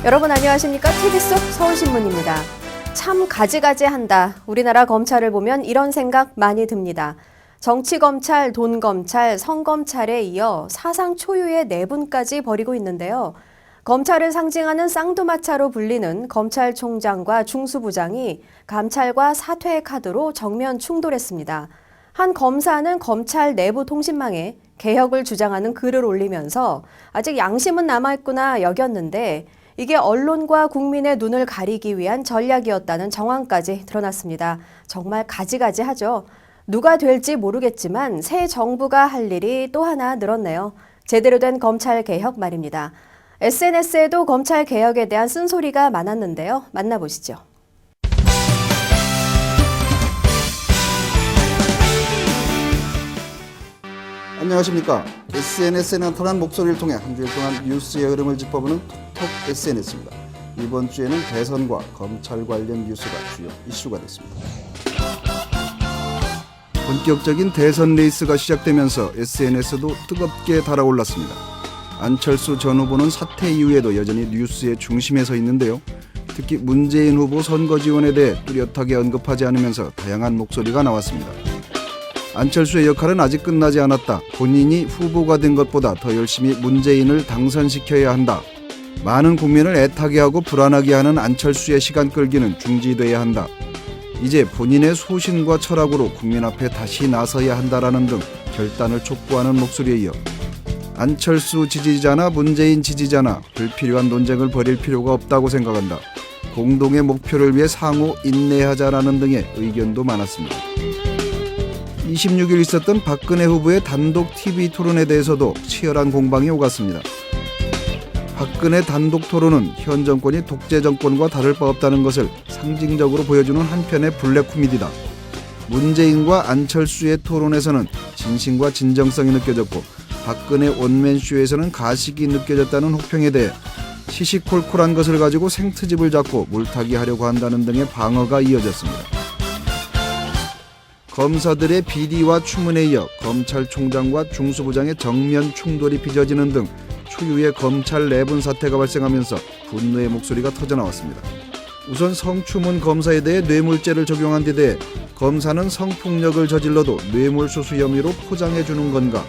여러분 안녕하십니까? TV 속 서울신문입니다. 참 가지가지한다. 우리나라 검찰을 보면 이런 생각 많이 듭니다. 정치검찰, 돈검찰, 성검찰에 이어 사상 초유의 내분까지 벌이고 있는데요. 검찰을 상징하는 쌍두마차로 불리는 검찰총장과 중수부장이 감찰과 사퇴의 카드로 정면 충돌했습니다. 한 검사는 검찰 내부 통신망에 개혁을 주장하는 글을 올리면서 아직 양심은 남아있구나 여겼는데 이게 언론과 국민의 눈을 가리기 위한 전략이었다는 정황까지 드러났습니다. 정말 가지가지하죠. 누가 될지 모르겠지만 새 정부가 할 일이 또 하나 늘었네요. 제대로 된 검찰 개혁 말입니다. SNS에도 검찰 개혁에 대한 쓴소리가 많았는데요. 만나보시죠. 안녕하십니까. SNS에 나타난 목소리를 통해 한 주일 동안 뉴스의 흐름을 짚어보는 톡톡 SNS입니다. 이번 주에는 대선과 검찰 관련 뉴스가 주요 이슈가 됐습니다. 본격적인 대선 레이스가 시작되면서 SNS도 뜨겁게 달아올랐습니다. 안철수 전 후보는 사퇴 이후에도 여전히 뉴스의 중심에 서 있는데요. 특히 문재인 후보 선거 지원에 대해 뚜렷하게 언급하지 않으면서 다양한 목소리가 나왔습니다. 안철수의 역할은 아직 끝나지 않았다. 본인이 후보가 된 것보다 더 열심히 문재인을 당선시켜야 한다. 많은 국민을 애타게 하고 불안하게 하는 안철수의 시간 끌기는 중지돼야 한다. 이제 본인의 소신과 철학으로 국민 앞에 다시 나서야 한다라는 등 결단을 촉구하는 목소리에 이어 안철수 지지자나 문재인 지지자나 불필요한 논쟁을 벌일 필요가 없다고 생각한다. 공동의 목표를 위해 상호 인내하자라는 등의 의견도 많았습니다. 26일 있었던 박근혜 후보의 단독 TV 토론에 대해서도 치열한 공방이 오갔습니다. 박근혜 단독 토론은 현 정권이 독재 정권과 다를 바 없다는 것을 상징적으로 보여주는 한편의 블랙 코미디다. 문재인과 안철수의 토론에서는 진심과 진정성이 느껴졌고 박근혜 원맨쇼에서는 가식이 느껴졌다는 혹평에 대해 시시콜콜한 것을 가지고 생트집을 잡고 물타기 하려고 한다는 등의 방어가 이어졌습니다. 검사들의 비리와 추문에 이어 검찰총장과 중수부장의 정면 충돌이 빚어지는 등 초유의 검찰 내분 사태가 발생하면서 분노의 목소리가 터져나왔습니다. 우선 성추문 검사에 대해 뇌물죄를 적용한 데 대해 검사는 성폭력을 저질러도 뇌물수수 혐의로 포장해주는 건가,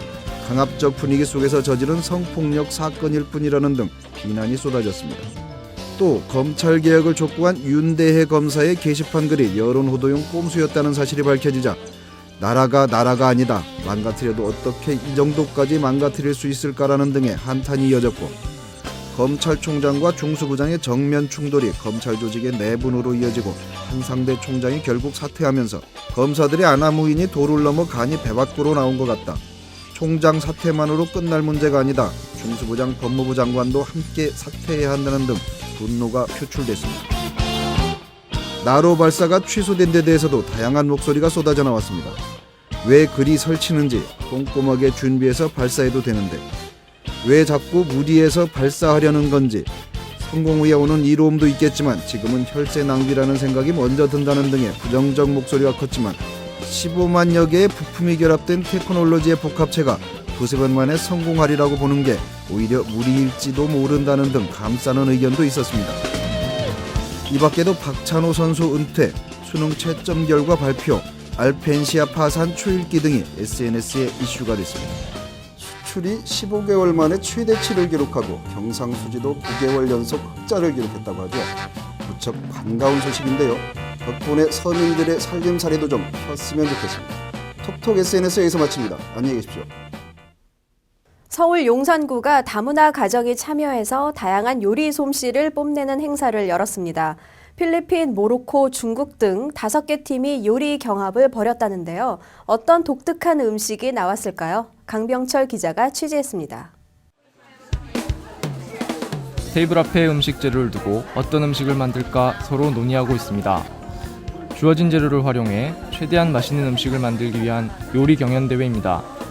강압적 분위기 속에서 저지른 성폭력 사건일 뿐이라는 등 비난이 쏟아졌습니다. 또 검찰개혁을 촉구한 윤대혜 검사의 게시판 글이 여론호도용 꼼수였다는 사실이 밝혀지자 나라가 아니다. 망가뜨려도 어떻게 이 정도까지 망가뜨릴 수 있을까라는 등의 한탄이 이어졌고 검찰총장과 중수부장의 정면 충돌이 검찰 조직의 내분으로 이어지고 한상대 총장이 결국 사퇴하면서 검사들의 아나무인이 도를 넘어 간이 배 밖으로 나온 것 같다. 총장 사퇴만으로 끝날 문제가 아니다. 중수부장, 법무부 장관도 함께 사퇴해야 한다는 등 분노가 표출됐습니다. 나로 발사가 취소된 데 대해서도 다양한 목소리가 쏟아져 나왔습니다. 왜 그리 설치는지 꼼꼼하게 준비해서 발사해도 되는데 왜 자꾸 무리해서 발사하려는 건지 성공 후에 오는 이로움도 있겠지만 지금은 혈세 낭비라는 생각이 먼저 든다는 등의 부정적 목소리가 컸지만 15만여 개의 부품이 결합된 테크놀로지의 복합체가 두세 번 만에 성공하리라고 보는 게 오히려 무리일지도 모른다는 등 감싸는 의견도 있었습니다. 이 밖에도 박찬호 선수 은퇴, 수능 채점 결과 발표, 알펜시아 파산 초읽기 등이 SNS에 이슈가 됐습니다. 수출이 15개월 만에 최대치를 기록하고 경상수지도 9개월 연속 흑자를 기록했다고 하죠. 무척 반가운 소식인데요. 덕분에 서민들의 살림살이도 좀 폈으면 좋겠습니다. 톡톡 SNS에서 마칩니다. 안녕히 계십시오. 서울 용산구가 다문화 가정이 참여해서 다양한 요리 솜씨를 뽐내는 행사를 열었습니다. 필리핀, 모로코, 중국 등 5개 팀이 요리 경합을 벌였다는데요. 어떤 독특한 음식이 나왔을까요? 강병철 기자가 취재했습니다. 테이블 앞에 음식 재료를 두고 어떤 음식을 만들까 서로 논의하고 있습니다. 주어진 재료를 활용해 최대한 맛있는 음식을 만들기 위한 요리 경연대회입니다.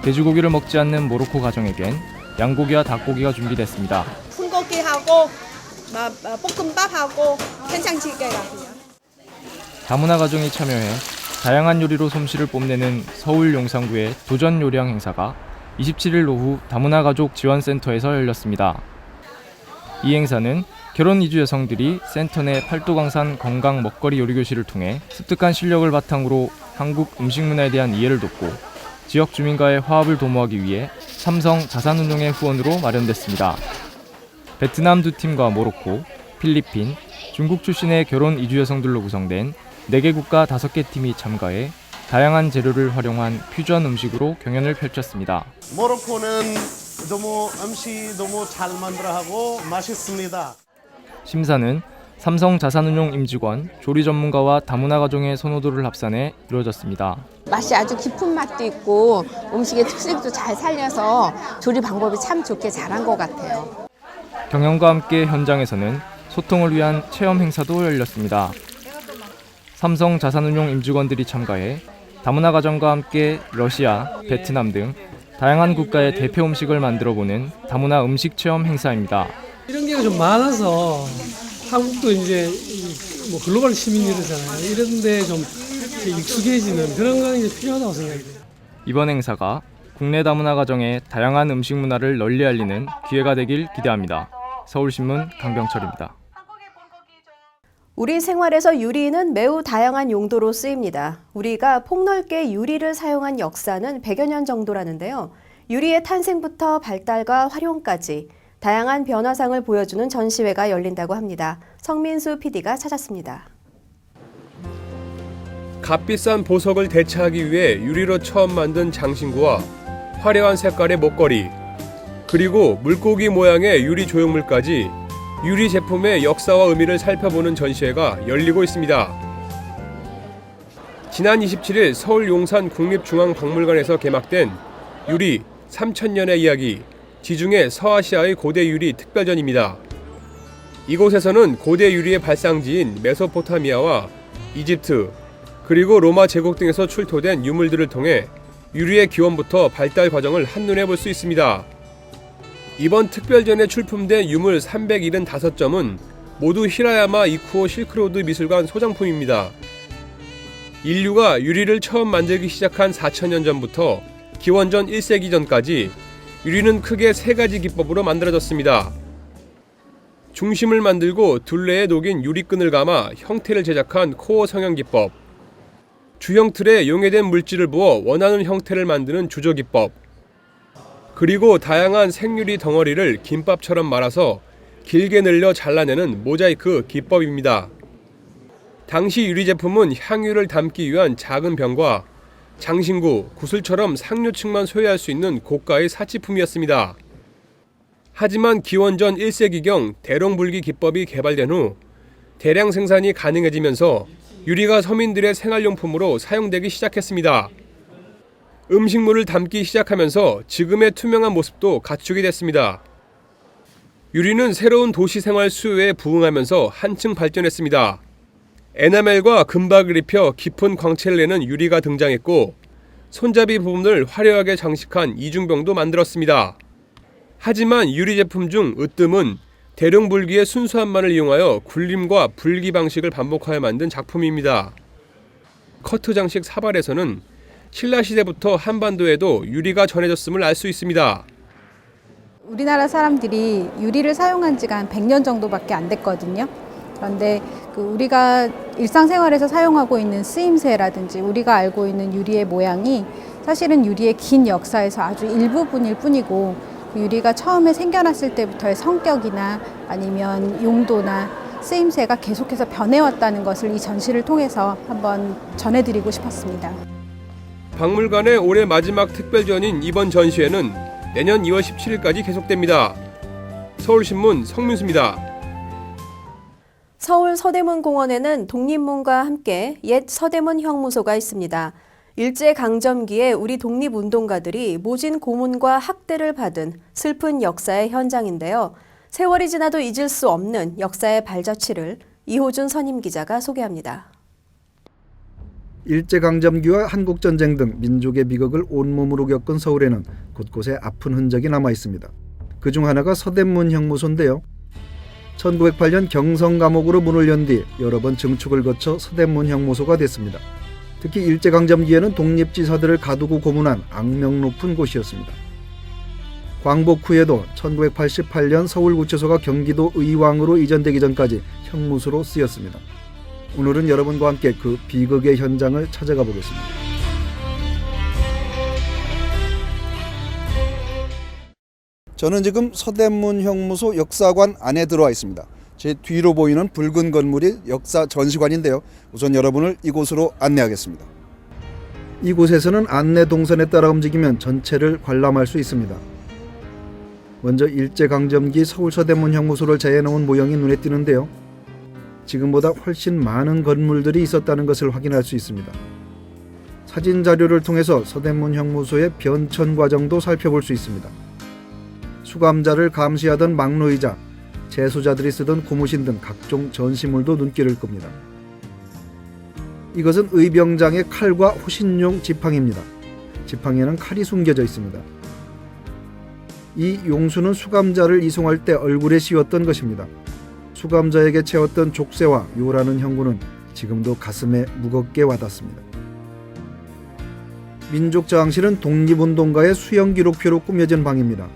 돼지고기를 먹지 않는 모로코 가정에겐 양고기와 닭고기가 준비됐습니다. 불고기하고 볶음밥하고 된장찌개가 다문화 가정이 참여해 다양한 요리로 솜씨를 뽐내는 서울 용산구의 도전 요리왕 행사가 27일 오후 다문화 가족 지원센터에서 열렸습니다. 이 행사는 결혼 이주 여성들이 센터 내 팔도광산 건강 먹거리 요리교실을 통해 습득한 실력을 바탕으로 한국 음식 문화에 대한 이해를 돕고 지역 주민과의 화합을 도모하기 위해 삼성 자산운용의 후원으로 마련됐습니다. 베트남 2팀과 모로코, 필리핀, 중국 출신의 결혼 이주 여성들로 구성된 4개 국가 5개 팀이 참가해 다양한 재료를 활용한 퓨전 음식으로 경연을 펼쳤습니다. 모로코는 음식 너무 잘 만들어하고 맛있습니다. 심사는 삼성 자산운용 임직원, 조리 전문가와 다문화 가정의 선호도를 합산해 이루어졌습니다. 맛이 아주 깊은 맛도 있고 음식의 특색도 잘 살려서 조리 방법이 참 좋게 잘한 것 같아요. 경연과 함께 현장에서는 소통을 위한 체험 행사도 열렸습니다. 삼성 자산운용 임직원들이 참가해 다문화 가정과 함께 러시아, 베트남 등 다양한 국가의 대표 음식을 만들어보는 다문화 음식 체험 행사입니다. 이런 게 좀 많아서 한국도 이제 뭐 글로벌 시민이잖아요. 이런데 좀 익숙해지는 그런 건 이제 필요하다고 생각해요. 이번 행사가 국내 다문화 가정의 다양한 음식 문화를 널리 알리는 기회가 되길 기대합니다. 서울신문 강병철입니다. 우리 생활에서 유리는 매우 다양한 용도로 쓰입니다. 우리가 폭넓게 유리를 사용한 역사는 100여 년 정도라는데요. 유리의 탄생부터 발달과 활용까지 다양한 변화상을 보여주는 전시회가 열린다고 합니다. 성민수 PD가 찾았습니다. 값비싼 보석을 대체하기 위해 유리로 처음 만든 장신구와 화려한 색깔의 목걸이, 그리고 물고기 모양의 유리 조형물까지 유리 제품의 역사와 의미를 살펴보는 전시회가 열리고 있습니다. 지난 27일 서울 용산 국립중앙박물관에서 개막된 유리 3000년의 이야기, 지중해 서아시아의 고대 유리 특별전입니다. 이곳에서는 고대 유리의 발상지인 메소포타미아와 이집트, 그리고 로마 제국 등에서 출토된 유물들을 통해 유리의 기원부터 발달 과정을 한눈에 볼 수 있습니다. 이번 특별전에 출품된 유물 375점은 모두 히라야마 이쿠오 실크로드 미술관 소장품입니다. 인류가 유리를 처음 만들기 시작한 4000년 전부터 기원전 1세기 전까지 유리는 크게 3가지 기법으로 만들어졌습니다. 중심을 만들고 둘레에 녹인 유리끈을 감아 형태를 제작한 코어 성형 기법, 주형 틀에 용해된 물질을 부어 원하는 형태를 만드는 주조 기법, 그리고 다양한 생유리 덩어리를 김밥처럼 말아서 길게 늘려 잘라내는 모자이크 기법입니다. 당시 유리 제품은 향유를 담기 위한 작은 병과 장신구, 구슬처럼 상류층만 소유할 수 있는 고가의 사치품이었습니다. 하지만 기원전 1세기경 대롱불기 기법이 개발된 후 대량 생산이 가능해지면서 유리가 서민들의 생활용품으로 사용되기 시작했습니다. 음식물을 담기 시작하면서 지금의 투명한 모습도 갖추게 됐습니다. 유리는 새로운 도시 생활 수요에 부응하면서 한층 발전했습니다. 에나멜과 금박을 입혀 깊은 광채를 내는 유리가 등장했고 손잡이 부분을 화려하게 장식한 이중병도 만들었습니다. 하지만 유리 제품 중 으뜸은 대룡불기의 순수함만을 이용하여 굴림과 불기 방식을 반복하여 만든 작품입니다. 커트 장식 사발에서는 신라시대부터 한반도에도 유리가 전해졌음을 알 수 있습니다. 우리나라 사람들이 유리를 사용한 지가 한 100년 정도밖에 안 됐거든요. 그런데 우리가 일상생활에서 사용하고 있는 쓰임새라든지 우리가 알고 있는 유리의 모양이 사실은 유리의 긴 역사에서 아주 일부분일 뿐이고 유리가 처음에 생겨났을 때부터의 성격이나 아니면 용도나 쓰임새가 계속해서 변해왔다는 것을 이 전시를 통해서 한번 전해드리고 싶었습니다. 박물관의 올해 마지막 특별전인 이번 전시회는 내년 2월 17일까지 계속됩니다. 서울신문 성민수입니다. 서울 서대문공원에는 독립문과 함께 옛 서대문 형무소가 있습니다. 일제강점기에 우리 독립운동가들이 모진 고문과 학대를 받은 슬픈 역사의 현장인데요. 세월이 지나도 잊을 수 없는 역사의 발자취를 이호준 선임기자가 소개합니다. 일제강점기와 한국전쟁 등 민족의 비극을 온몸으로 겪은 서울에는 곳곳에 아픈 흔적이 남아 있습니다. 그중 하나가 서대문 형무소인데요. 1908년 경성 감옥으로 문을 연 뒤 여러 번 증축을 거쳐 서대문 형무소가 됐습니다. 특히 일제강점기에는 독립지사들을 가두고 고문한 악명 높은 곳이었습니다. 광복 후에도 1988년 서울구치소가 경기도 의왕으로 이전되기 전까지 형무소로 쓰였습니다. 오늘은 여러분과 함께 그 비극의 현장을 찾아가 보겠습니다. 저는 지금 서대문 형무소 역사관 안에 들어와 있습니다. 제 뒤로 보이는 붉은 건물이 역사 전시관인데요. 우선 여러분을 이곳으로 안내하겠습니다. 이곳에서는 안내 동선에 따라 움직이면 전체를 관람할 수 있습니다. 먼저 일제강점기 서울 서대문 형무소를 재해놓은 모형이 눈에 띄는데요. 지금보다 훨씬 많은 건물들이 있었다는 것을 확인할 수 있습니다. 사진 자료를 통해서 서대문 형무소의 변천 과정도 살펴볼 수 있습니다. 수감자를 감시하던 막노의자, 재소자들이 쓰던 고무신 등 각종 전시물도 눈길을 끕니다. 이것은 의병장의 칼과 호신용 지팡이입니다. 지팡이에는 칼이 숨겨져 있습니다. 이 용수는 수감자를 이송할 때 얼굴에 씌웠던 것입니다. 수감자에게 채웠던 족쇄와 요라는 형구는 지금도 가슴에 무겁게 와닿습니다. 민족저항실은 독립운동가의 수영기록표로 꾸며진 방입니다.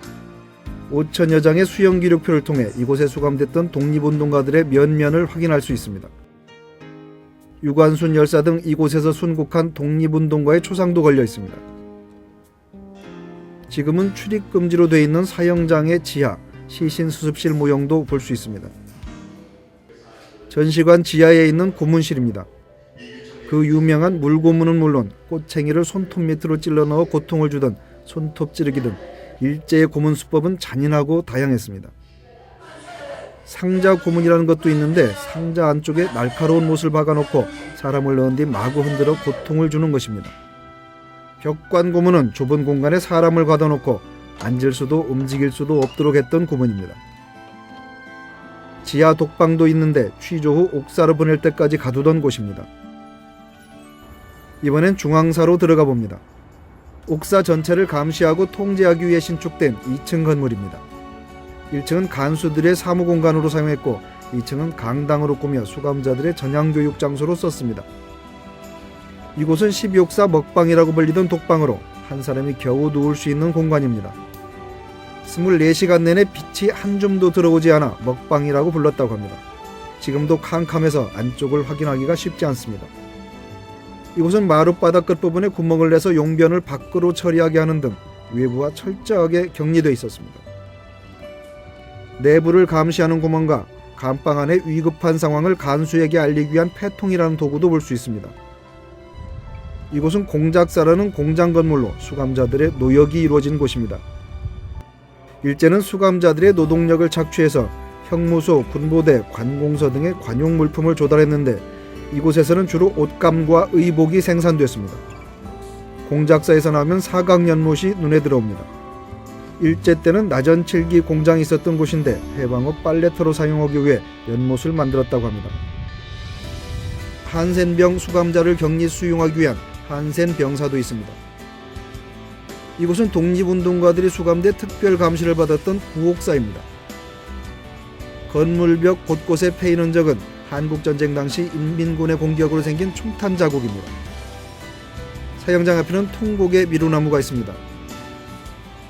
5천여 장의 수영기록표를 통해 이곳에 수감됐던 독립운동가들의 면면을 확인할 수 있습니다. 유관순 열사 등 이곳에서 순국한 독립운동가의 초상도 걸려 있습니다. 지금은 출입금지로 되어 있는 사형장의 지하, 시신수습실 모형도 볼 수 있습니다. 전시관 지하에 있는 고문실입니다. 그 유명한 물고문은 물론 꼬챙이를 손톱 밑으로 찔러 넣어 고통을 주던 손톱 찌르기 등 일제의 고문 수법은 잔인하고 다양했습니다. 상자 고문이라는 것도 있는데 상자 안쪽에 날카로운 못을 박아놓고 사람을 넣은 뒤 마구 흔들어 고통을 주는 것입니다. 벽관 고문은 좁은 공간에 사람을 가둬놓고 앉을 수도 움직일 수도 없도록 했던 고문입니다. 지하 독방도 있는데 취조 후 옥사로 보낼 때까지 가두던 곳입니다. 이번엔 중앙사로 들어가 봅니다. 옥사 전체를 감시하고 통제하기 위해 신축된 2층 건물입니다. 1층은 간수들의 사무공간으로 사용했고 2층은 강당으로 꾸며 수감자들의 전향교육 장소로 썼습니다. 이곳은 12옥사 먹방이라고 불리던 독방으로 한 사람이 겨우 누울 수 있는 공간입니다. 24시간 내내 빛이 한 줌도 들어오지 않아 먹방이라고 불렀다고 합니다. 지금도 캄캄해서 안쪽을 확인하기가 쉽지 않습니다. 이곳은 마룻바닥 끝부분에 구멍을 내서 용변을 밖으로 처리하게 하는 등 외부와 철저하게 격리되어 있었습니다. 내부를 감시하는 구멍과 감방 안의 위급한 상황을 간수에게 알리기 위한 패통이라는 도구도 볼 수 있습니다. 이곳은 공작사라는 공장 건물로 수감자들의 노역이 이루어진 곳입니다. 일제는 수감자들의 노동력을 착취해서 형무소, 군부대, 관공서 등의 관용 물품을 조달했는데 이곳에서는 주로 옷감과 의복이 생산됐습니다. 공작사에서 나오면 사각 연못이 눈에 들어옵니다. 일제 때는 나전칠기 공장이 있었던 곳인데 해방 후 빨래터로 사용하기 위해 연못을 만들었다고 합니다. 한센병 수감자를 격리 수용하기 위한 한센병사도 있습니다. 이곳은 독립운동가들이 수감돼 특별 감시를 받았던 구옥사입니다. 건물벽 곳곳에 패인 흔적은 한국전쟁 당시 인민군의 공격으로 생긴 총탄 자국입니다. 사형장 앞에는 통곡의 미루나무가 있습니다.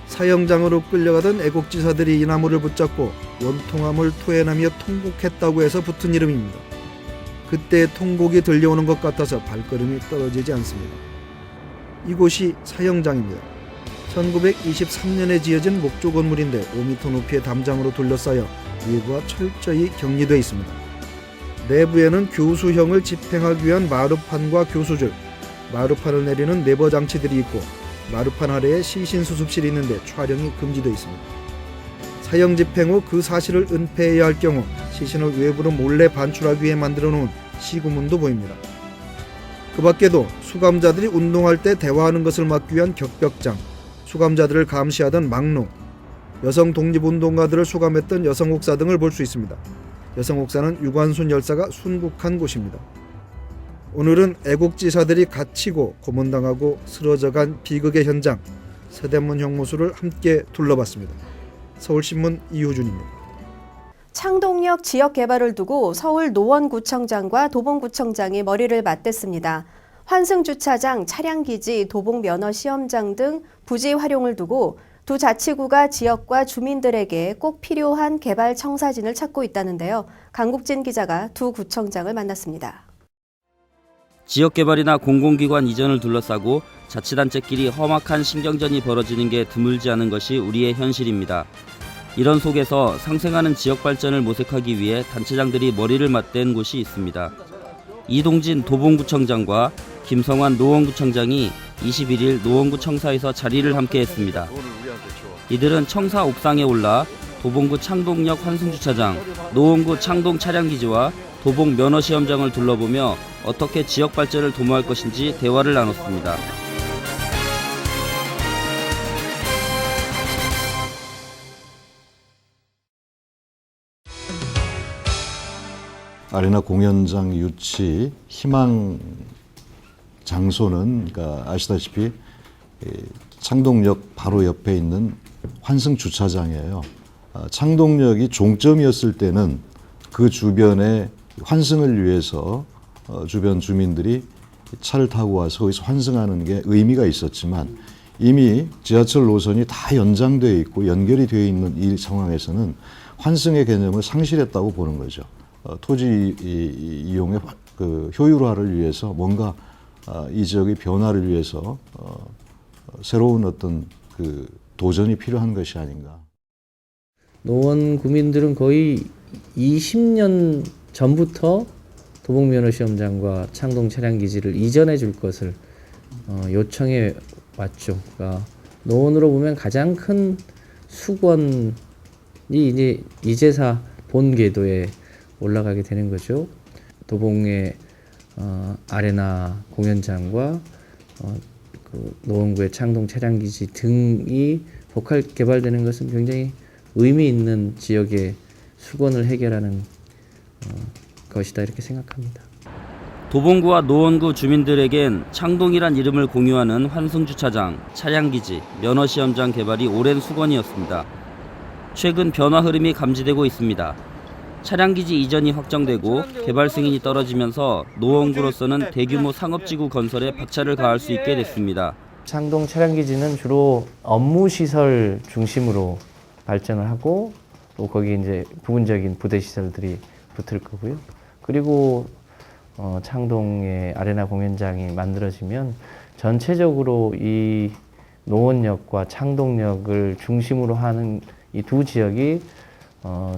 사형장으로 끌려가던 애국지사들이 이 나무를 붙잡고 원통함을 토해내며 통곡했다고 해서 붙은 이름입니다. 그때 통곡이 들려오는 것 같아서 발걸음이 떨어지지 않습니다. 이곳이 사형장입니다. 1923년에 지어진 목조 건물인데 5m 높이의 담장으로 둘러싸여 외부와 철저히 격리되어 있습니다. 내부에는 교수형을 집행하기 위한 마루판과 교수줄, 마루판을 내리는 네버 장치들이 있고 마루판 아래에 시신수습실이 있는데 촬영이 금지되어 있습니다. 사형 집행 후 그 사실을 은폐해야 할 경우 시신을 외부로 몰래 반출하기 위해 만들어 놓은 시구문도 보입니다. 그 밖에도 수감자들이 운동할 때 대화하는 것을 막기 위한 격벽장, 수감자들을 감시하던 막루, 여성 독립운동가들을 수감했던 여성옥사 등을 볼 수 있습니다. 여성옥사는 유관순 열사가 순국한 곳입니다. 오늘은 애국지사들이 갇히고 고문당하고 쓰러져간 비극의 현장, 서대문 형무소를 함께 둘러봤습니다. 서울신문 이우준입니다. 창동역 지역 개발을 두고 서울 노원구청장과 도봉구청장이 머리를 맞댔습니다. 환승주차장, 차량기지, 도봉면허시험장 등 부지 활용을 두고 두 자치구가 지역과 주민들에게 꼭 필요한 개발 청사진을 찾고 있다는데요. 강국진 기자가 두 구청장을 만났습니다. 지역개발이나 공공기관 이전을 둘러싸고 자치단체끼리 험악한 신경전이 벌어지는 게 드물지 않은 것이 우리의 현실입니다. 이런 속에서 상생하는 지역 발전을 모색하기 위해 단체장들이 머리를 맞댄 곳이 있습니다. 이동진 도봉구청장과 김성환 노원구청장이 21일 노원구 청사에서 자리를 함께 했습니다. 이들은 청사 옥상에 올라 도봉구 창동역 환승주차장, 노원구 창동 차량기지와 도봉 면허시험장을 둘러보며 어떻게 지역 발전을 도모할 것인지 대화를 나눴습니다. 아레나 공연장 유치 희망 장소는 그러니까 아시다시피 창동역 바로 옆에 있는 환승 주차장이에요. 창동역이 종점이었을 때는 그 주변에 환승을 위해서 주변 주민들이 차를 타고 와서 거기서 환승하는 게 의미가 있었지만 이미 지하철 노선이 다 연장되어 있고 연결이 되어 있는 이 상황에서는 환승의 개념을 상실했다고 보는 거죠. 토지 이용의 그 효율화를 위해서 뭔가 이 지역의 변화를 위해서 새로운 어떤 그 도전이 필요한 것이 아닌가. 노원 구민들은 거의 20년 전부터 도봉면허시험장과 창동 차량기지를 이전해 줄 것을 요청해 왔죠. 그러니까 노원으로 보면 가장 큰 수건이 이제 이제사 본궤도에 올라가게 되는 거죠. 도봉의 아레나 공연장과 그 노원구의 창동 차량기지 등이 복합 개발되는 것은 굉장히 의미 있는 지역의 수건을 해결하는 것이다 이렇게 생각합니다. 도봉구와 노원구 주민들에겐 창동이란 이름을 공유하는 환승주차장, 차량기지, 면허시험장 개발이 오랜 수건이었습니다. 최근 변화 흐름이 감지되고 있습니다. 차량기지 이전이 확정되고 개발 승인이 떨어지면서 노원구로서는 대규모 상업지구 건설에 박차를 가할 수 있게 됐습니다. 창동 차량기지는 주로 업무시설 중심으로 발전을 하고 또 거기 이제 부분적인 부대시설들이 붙을 거고요. 그리고 창동의 아레나 공연장이 만들어지면 전체적으로 이 노원역과 창동역을 중심으로 하는 이 두 지역이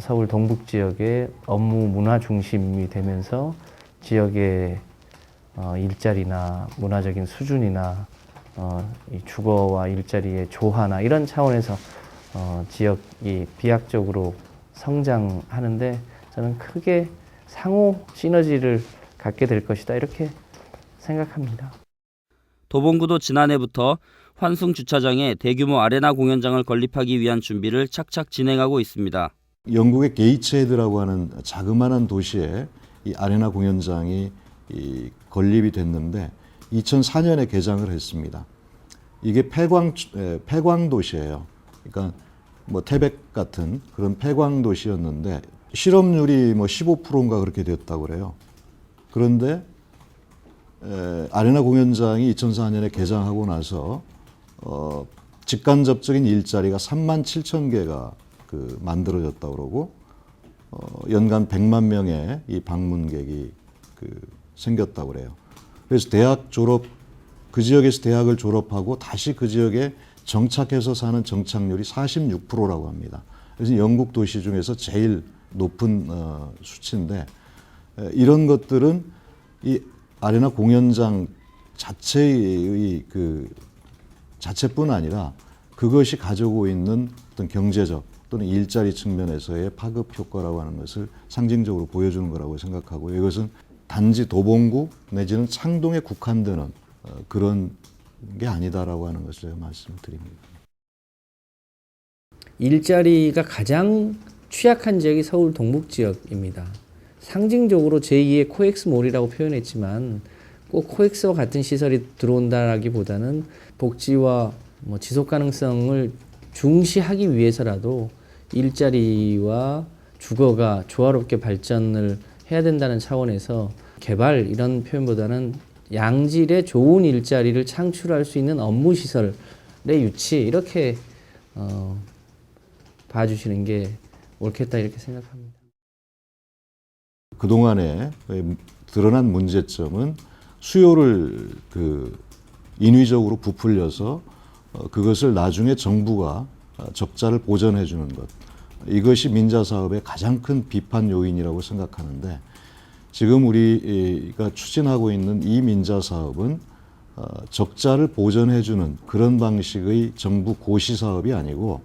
서울 동북 지역의 업무 문화 중심이 되면서 지역의 일자리나 문화적인 수준이나 이 주거와 일자리의 조화나 이런 차원에서 지역이 비약적으로 성장하는데 저는 크게 상호 시너지를 갖게 될 것이다 이렇게 생각합니다. 도봉구도 지난해부터 환승 주차장에 대규모 아레나 공연장을 건립하기 위한 준비를 착착 진행하고 있습니다. 영국의 게이츠헤드라고 하는 자그마한 도시에 이 아레나 공연장이 건립이 됐는데 2004년에 개장을 했습니다. 이게 폐광 도시예요. 그러니까 뭐 태백 같은 그런 폐광 도시였는데 실업률이 뭐 15%인가 그렇게 됐다고 그래요. 그런데 아레나 공연장이 2004년에 개장하고 나서 직간접적인 일자리가 37,000개가 만들어졌다고 그러고 연간 100만 명의 이 방문객이 생겼다고 그래요. 그래서 대학 졸업 그 지역에서 대학을 졸업하고 다시 그 지역에 정착해서 사는 정착률이 46%라고 합니다. 그래서 영국 도시 중에서 제일 높은 수치인데 이런 것들은 이 아레나 공연장 자체의 자체뿐 아니라 그것이 가지고 있는 어떤 경제적 또는 일자리 측면에서의 파급 효과라고 하는 것을 상징적으로 보여주는 거라고 생각하고 이것은 단지 도봉구 내지는 창동에 국한되는 그런 게 아니다라고 하는 것을 제가 말씀드립니다. 일자리가 가장 취약한 지역이 서울 동북 지역입니다. 상징적으로 제2의 코엑스몰이라고 표현했지만 꼭 코엑스와 같은 시설이 들어온다라기보다는 복지와 지속 가능성을 중시하기 위해서라도 일자리와 주거가 조화롭게 발전을 해야 된다는 차원에서 개발 이런 표현보다는 양질의 좋은 일자리를 창출할 수 있는 업무 시설의 유치 이렇게 봐주시는 게 옳겠다 이렇게 생각합니다. 그동안에 드러난 문제점은 수요를 인위적으로 부풀려서 그것을 나중에 정부가 적자를 보전해 주는 것. 이것이 민자 사업의 가장 큰 비판 요인이라고 생각하는데 지금 우리가 추진하고 있는 이 민자 사업은 적자를 보전해 주는 그런 방식의 정부 고시 사업이 아니고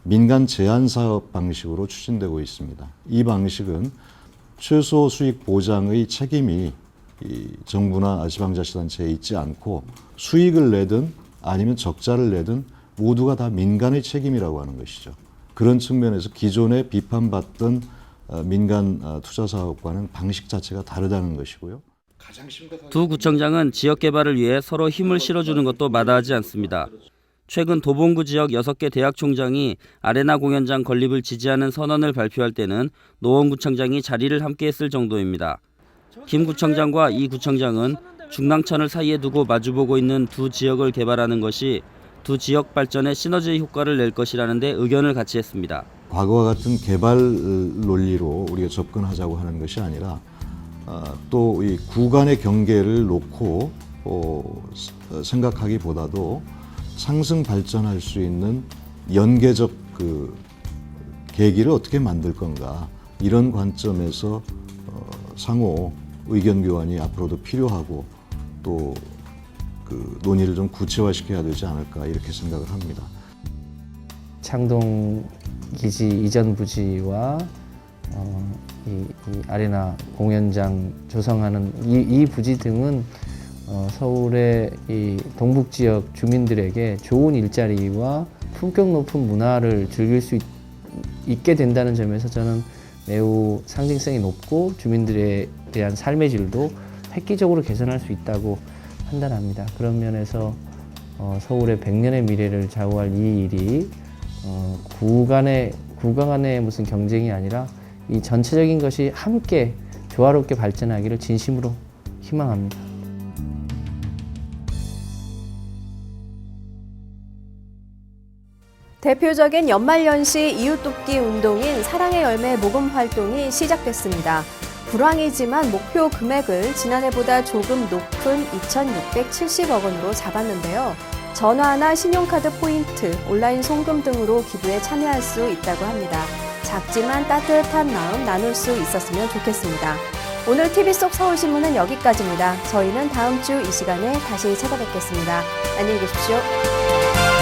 민간 제한 사업 방식으로 추진되고 있습니다. 이 방식은 최소 수익 보장의 책임이 이 정부나 지방자치단체에 있지 않고 수익을 내든 아니면 적자를 내든 모두가 다 민간의 책임이라고 하는 것이죠. 그런 측면에서 기존에 비판받던 민간 투자사업과는 방식 자체가 다르다는 것이고요. 두 구청장은 지역 개발을 위해 서로 힘을 실어주는 것도 마다하지 않습니다. 최근 도봉구 지역 6개 대학 총장이 아레나 공연장 건립을 지지하는 선언을 발표할 때는 노원 구청장이 자리를 함께했을 정도입니다. 김 구청장과 이 구청장은 중랑천을 사이에 두고 마주보고 있는 두 지역을 개발하는 것이 두 지역 발전에 시너지 효과를 낼 것이라는 데 의견을 같이 했습니다. 과거와 같은 개발 논리로 우리가 접근하자고 하는 것이 아니라 또 이 구간의 경계를 놓고 생각하기보다도 상승 발전할 수 있는 연계적 계기를 어떻게 만들 건가 이런 관점에서 상호 의견 교환이 앞으로도 필요하고 또 논의를 좀 구체화시켜야 되지 않을까 이렇게 생각을 합니다. 창동 기지 이전 부지와 이 아레나 공연장 조성하는 이 부지 등은 서울의 이 동북 지역 주민들에게 좋은 일자리와 품격 높은 문화를 즐길 수 있게 된다는 점에서 저는 매우 상징성이 높고 주민들에 대한 삶의 질도 획기적으로 개선할 수 있다고 판단합니다. 그런 면에서 서울의 100년의 미래를 좌우할 이 일이 구간 간의 무슨 경쟁이 아니라 이 전체적인 것이 함께 조화롭게 발전하기를 진심으로 희망합니다. 대표적인 연말연시 이웃돕기 운동인 사랑의 열매 모금 활동이 시작됐습니다. 불황이지만 목표 금액을 지난해보다 조금 높은 2,670억 원으로 잡았는데요. 전화나 신용카드 포인트, 온라인 송금 등으로 기부에 참여할 수 있다고 합니다. 작지만 따뜻한 마음 나눌 수 있었으면 좋겠습니다. 오늘 TV 속 서울신문은 여기까지입니다. 저희는 다음 주 이 시간에 다시 찾아뵙겠습니다. 안녕히 계십시오.